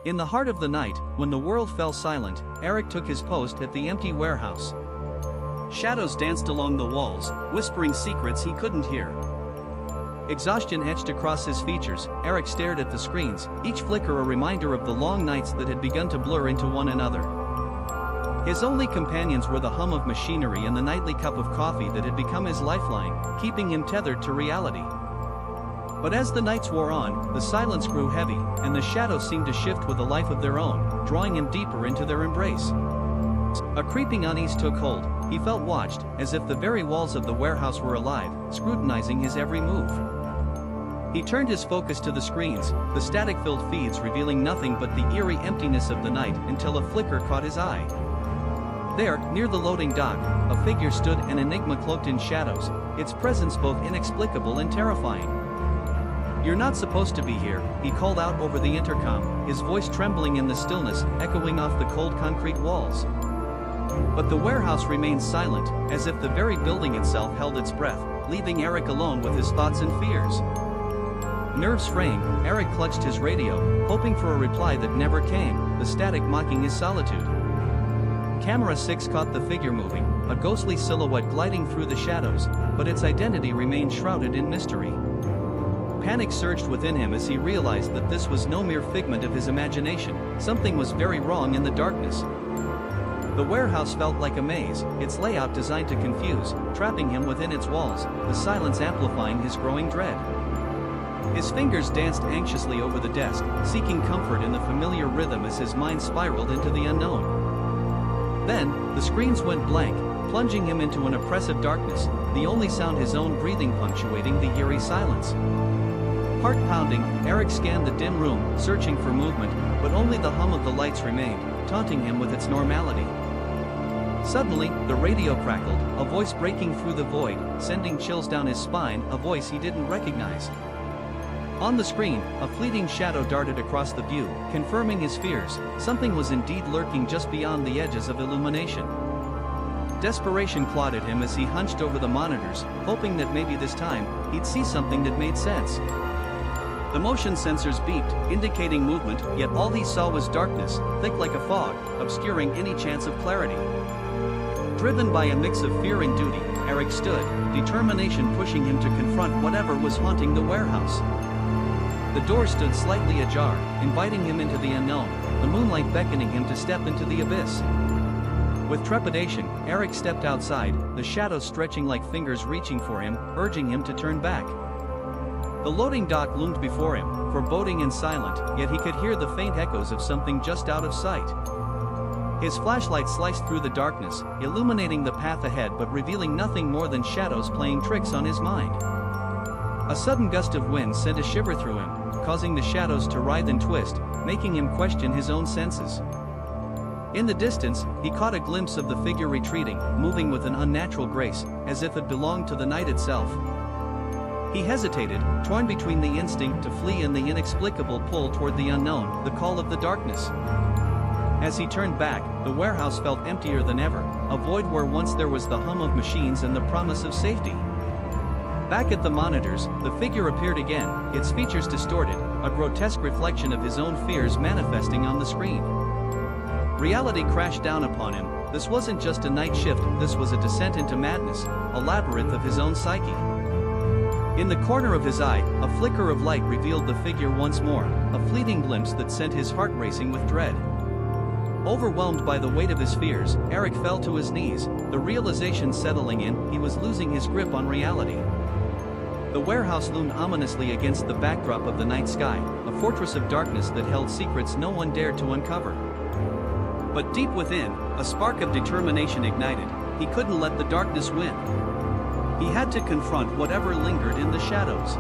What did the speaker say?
In the heart of the night, when the world fell silent, Eric took his post at the empty warehouse. Shadows danced along the walls, whispering secrets he couldn't hear. Exhaustion etched across his features. Eric stared at the screens, each flicker a reminder of the long nights that had begun to blur into one another. His only companions were the hum of machinery and the nightly cup of coffee that had become his lifeline, keeping him tethered to reality. But as the nights wore on, the silence grew heavy, and the shadows seemed to shift with a life of their own, drawing him deeper into their embrace. A creeping unease took hold. He felt watched, as if the very walls of the warehouse were alive, scrutinizing his every move. He turned his focus to the screens, the static-filled feeds revealing nothing but the eerie emptiness of the night, until a flicker caught his eye. There, near the loading dock, a figure stood, an enigma cloaked in shadows, its presence both inexplicable and terrifying. "You're not supposed to be here," he called out over the intercom, his voice trembling in the stillness, echoing off the cold concrete walls. But the warehouse remained silent, as if the very building itself held its breath, leaving Eric alone with his thoughts and fears. Nerves fraying, Eric clutched his radio, hoping for a reply that never came, the static mocking his solitude. Camera 6 caught the figure moving, a ghostly silhouette gliding through the shadows, but its identity remained shrouded in mystery. Panic surged within him as he realized that this was no mere figment of his imagination. Something was very wrong in the darkness. The warehouse felt like a maze, its layout designed to confuse, trapping him within its walls, the silence amplifying his growing dread. His fingers danced anxiously over the desk, seeking comfort in the familiar rhythm as his mind spiraled into the unknown. Then, the screens went blank, plunging him into an oppressive darkness, the only sound his own breathing punctuating the eerie silence. Heart pounding, Eric scanned the dim room, searching for movement, but only the hum of the lights remained, taunting him with its normality. Suddenly, the radio crackled, a voice breaking through the void, sending chills down his spine, a voice he didn't recognize. On the screen, a fleeting shadow darted across the view, confirming his fears. Something was indeed lurking just beyond the edges of illumination. Desperation clawed at him as he hunched over the monitors, hoping that maybe this time, he'd see something that made sense. The motion sensors beeped, indicating movement, yet all he saw was darkness, thick like a fog, obscuring any chance of clarity. Driven by a mix of fear and duty, Eric stood, determination pushing him to confront whatever was haunting the warehouse. The door stood slightly ajar, inviting him into the unknown, the moonlight beckoning him to step into the abyss. With trepidation, Eric stepped outside, the shadows stretching like fingers reaching for him, urging him to turn back. The loading dock loomed before him, foreboding and silent, yet he could hear the faint echoes of something just out of sight. His flashlight sliced through the darkness, illuminating the path ahead but revealing nothing more than shadows playing tricks on his mind. A sudden gust of wind sent a shiver through him, causing the shadows to writhe and twist, making him question his own senses. In the distance, he caught a glimpse of the figure retreating, moving with an unnatural grace, as if it belonged to the night itself. He hesitated, torn between the instinct to flee and the inexplicable pull toward the unknown, the call of the darkness. As he turned back, the warehouse felt emptier than ever, a void where once there was the hum of machines and the promise of safety. Back at the monitors, the figure appeared again, its features distorted, a grotesque reflection of his own fears manifesting on the screen. Reality crashed down upon him. This wasn't just a night shift, this was a descent into madness, a labyrinth of his own psyche. In the corner of his eye, a flicker of light revealed the figure once more, a fleeting glimpse that sent his heart racing with dread. Overwhelmed by the weight of his fears, Eric fell to his knees, the realization settling in, he was losing his grip on reality. The warehouse loomed ominously against the backdrop of the night sky, a fortress of darkness that held secrets no one dared to uncover. But deep within, a spark of determination ignited. He couldn't let the darkness win. He had to confront whatever lingered in the shadows.